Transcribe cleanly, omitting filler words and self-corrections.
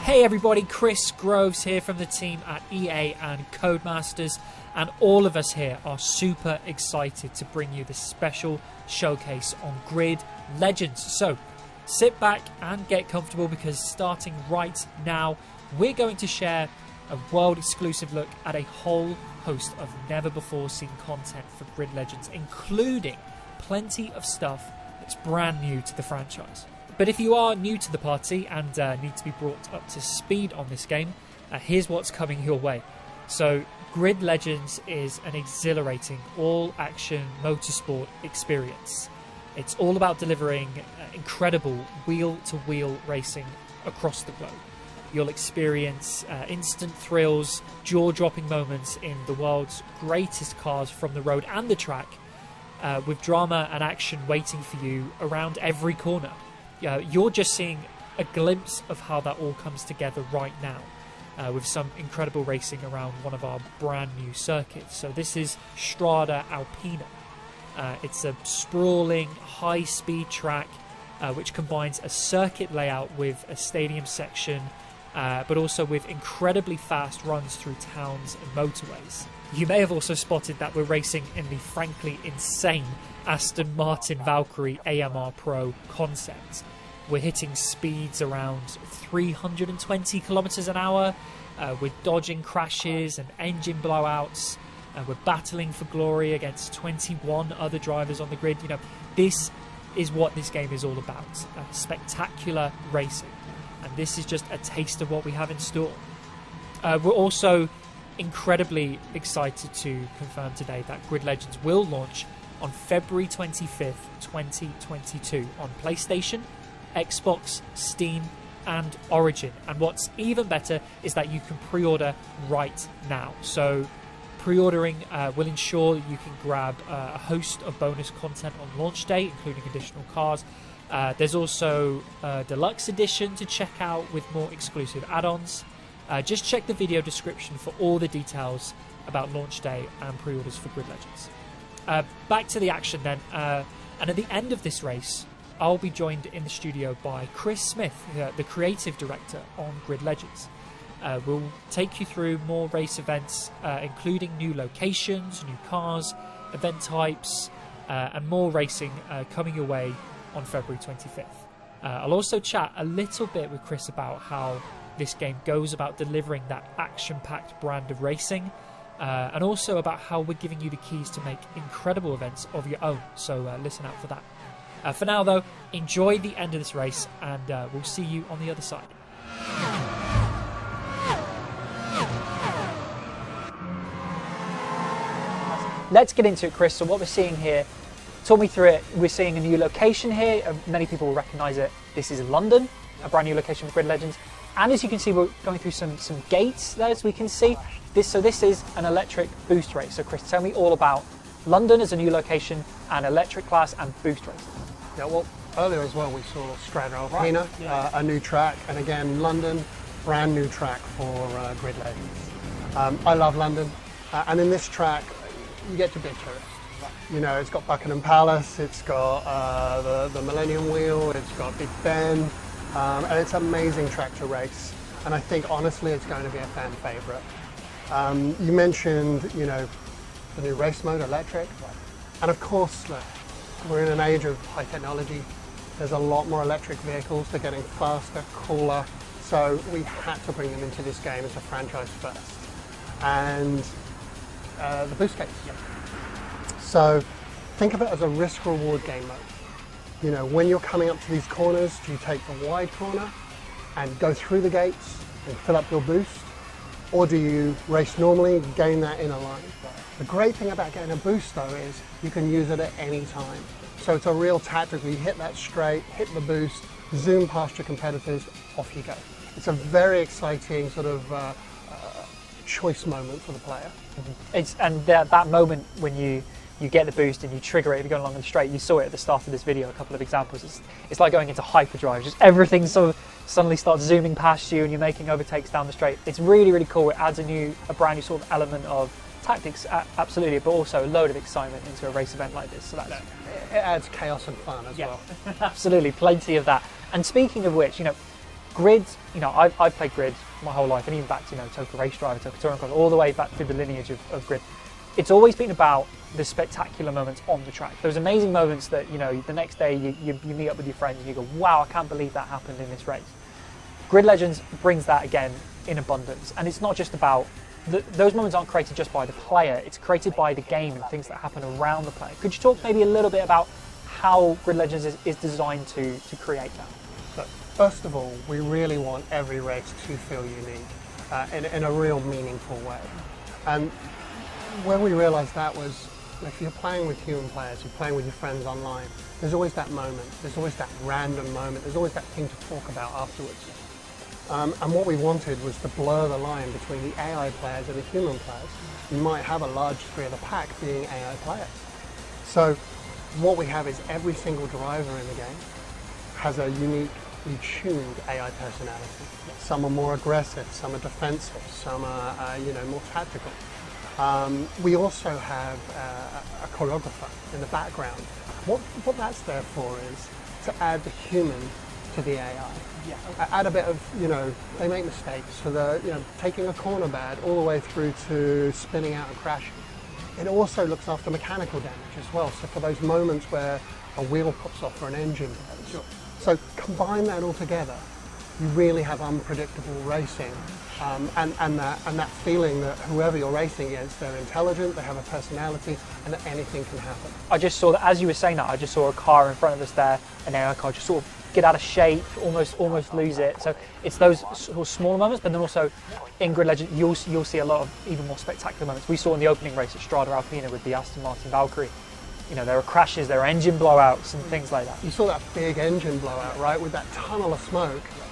Hey everybody, Chris Groves here from the team at EA and Codemasters, and all of us here are super excited to bring you this special showcase on Grid Legends. So sit back and get comfortable, because starting right now we're going to share a world exclusive look at a whole host of never before seen content for Grid Legends, including plenty of stuff that's brand new to the franchise. But if you are new to the party and need to be brought up to speed on this game, here's what's coming your way. So Grid Legends is an exhilarating all-action motorsport experience. It's all about delivering incredible wheel-to-wheel racing across the globe. You'll experience instant thrills, jaw-dropping moments in the world's greatest cars from the road and the track, with drama and action waiting for you around every corner. You're just seeing a glimpse of how that all comes together right now, with some incredible racing around one of our brand new circuits. So this is Strada Alpina. It's a sprawling, high-speed track which combines a circuit layout with a stadium section, but also with incredibly fast runs through towns and motorways. You may have also spotted that we're racing in the frankly insane Aston Martin Valkyrie AMR Pro concept. We're hitting speeds around 320 kilometers an hour, we're dodging crashes and engine blowouts, we're battling for glory against 21 other drivers on the grid. You know, this is what this game is all about, spectacular racing, and this is just a taste of what we have in store. We're also incredibly excited to confirm today that Grid Legends will launch on February 25th, 2022 on PlayStation, Xbox, Steam and Origin. And what's even better is that you can pre-order right now. So pre-ordering will ensure that you can grab a host of bonus content on launch day, including additional cars. There's also a deluxe edition to check out with more exclusive add-ons. Just check the video description for all the details about launch day and pre-orders for Grid Legends. Back to the action then, and at the end of this race I'll be joined in the studio by Chris Smith, the creative director on Grid Legends. We'll take you through more race events, including new locations, new cars, event types, and more racing coming your way on February 25th. I'll also chat a little bit with Chris about how this game goes about delivering that action-packed brand of racing, and also about how we're giving you the keys to make incredible events of your own, so listen out for that. For now though, enjoy the end of this race, and we'll see you on the other side. Let's get into it, Chris. So what we're seeing here, talk me through it. We're seeing a new location here. Many people will recognise it. This is London, a brand new location for Grid Legends. And as you can see, we're going through some gates there, as we can see. So this is an electric boost race. So Chris, tell me all about London as a new location, and electric class and boost race. Yeah, well, earlier as well we saw Strada Alpina, a new track, and again London, brand new track for Grid Legends. I love London, and in this track you get to be a tourist. You know, it's got Buckingham Palace, it's got the Millennium Wheel, it's got Big Ben, and it's an amazing track to race. And I think honestly it's going to be a fan favourite. You mentioned, you know, the new race mode, electric, and of course, look, we're in an age of high technology. There's a lot more electric vehicles. They're getting faster, cooler. So we had to bring them into this game as a franchise first. And the boost gates. So think of it as a risk-reward game mode. You know, when you're coming up to these corners, do you take the wide corner and go through the gates and fill up your boost? Or do you race normally, gain that inner line? The great thing about getting a boost though is you can use it at any time. So it's a real tactic where you hit that straight, hit the boost, zoom past your competitors, off you go. It's a very exciting sort of choice moment for the player. And that moment when you get the boost and you trigger it if you're going along the straight, you saw it at the start of this video, a couple of examples. It's like going into hyperdrive, just everything sort of suddenly starts zooming past you and you're making overtakes down the straight. It's really, really cool. It adds a brand new sort of element of tactics, absolutely, but also a load of excitement into a race event like this. So that's, it adds chaos and fun as well. Absolutely, plenty of that. And speaking of which, you know, Grid, you know, I've played Grid my whole life, and even back to, you know, Toka Race Driver, Toka Touring Car, all the way back through the lineage of Grid. It's always been about the spectacular moments on the track. Those amazing moments that, you know, the next day you meet up with your friends and you go, wow, I can't believe that happened in this race. Grid Legends brings that again in abundance, and it's not just about those moments aren't created just by the player, it's created by the game and things that happen around the player. Could you talk maybe a little bit about how Grid Legends is designed to create that? But first of all, we really want every race to feel unique in a real meaningful way. And when we realised that was, if you're playing with human players, you're playing with your friends online, there's always that moment, there's always that random moment, there's always that thing to talk about afterwards. And what we wanted was to blur the line between the AI players and the human players. You might have a large degree of the pack being AI players. So what we have is every single driver in the game has a uniquely tuned AI personality. Some are more aggressive, some are defensive, some are you know, more tactical. We also have a choreographer in the background. What that's there for is to add the human to the AI. Yeah. Add a bit of, you know, they make mistakes, so they're, you know, taking a corner bad all the way through to spinning out and crashing. It also looks after mechanical damage as well, so for those moments where a wheel pops off or an engine goes. Sure. So combine that all together, you really have unpredictable racing, and that feeling that whoever you're racing against, they're intelligent, they have a personality, and that anything can happen. I just saw that, as you were saying that, I just saw a car in front of us there, an AI car, just sort of get out of shape, almost lose it. So it's those sort of smaller moments, but then also in Grid Legend you'll see a lot of even more spectacular moments. We saw in the opening race at Strada Alpina with the Aston Martin Valkyrie. You know, there were crashes, there were engine blowouts and things like that. You saw that big engine blowout, right, with that tunnel of smoke.